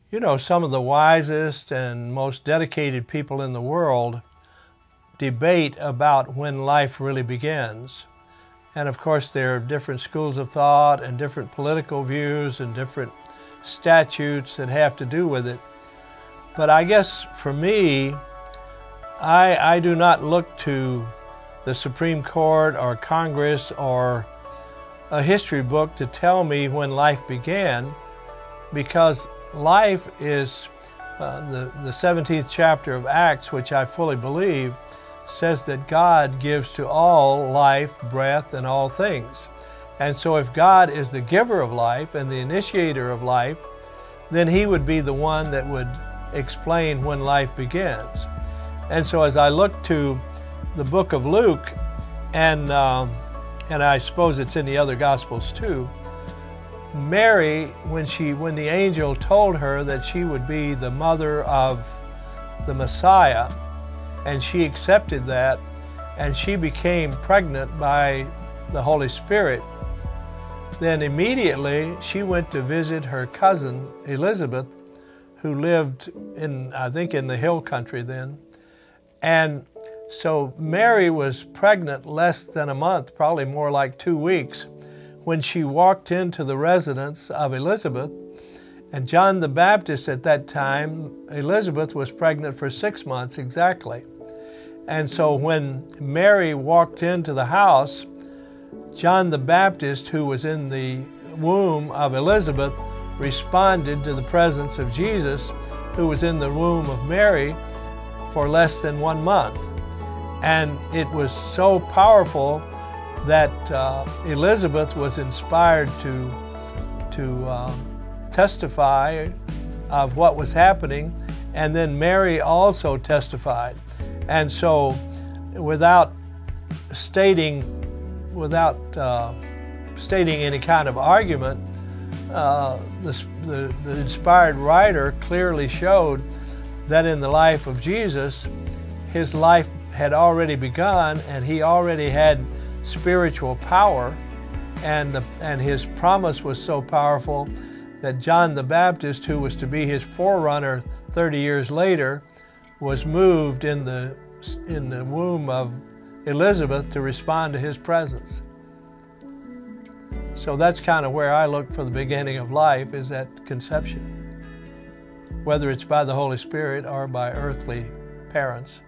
You know, some of the wisest and most dedicated people in the world debate about when life really begins. And of course, there are different schools of thought and different political views and different statutes that have to do with it. But I guess for me, I do not look to the Supreme Court or Congress or a history book to tell me when life began, because life is, the 17th chapter of Acts, which I fully believe, says that God gives to all life, breath, and all things. And so if God is the giver of life and the initiator of life, then He would be the one that would explain when life begins. And so as I look to the book of Luke, and I suppose it's in the other Gospels too, Mary, when the angel told her that she would be the mother of the Messiah, and she accepted that, and she became pregnant by the Holy Spirit, then immediately she went to visit her cousin Elizabeth, who lived in, I think, in the hill country then. And so Mary was pregnant less than a month, probably more like 2 weeks, when she walked into the residence of Elizabeth. And John the Baptist at that time, Elizabeth was pregnant for 6 months exactly. And so when Mary walked into the house, John the Baptist, who was in the womb of Elizabeth, responded to the presence of Jesus, who was in the womb of Mary for less than 1 month. And it was so powerful that Elizabeth was inspired to testify of what was happening, and then Mary also testified. And so without stating any kind of argument, the inspired writer clearly showed that in the life of Jesus, His life had already begun, and He already had spiritual power, and His promise was so powerful that John the Baptist, who was to be His forerunner 30 years later, was moved in the womb of Elizabeth to respond to His presence. So that's kind of where I look for the beginning of life, is at conception, whether it's by the Holy Spirit or by earthly parents.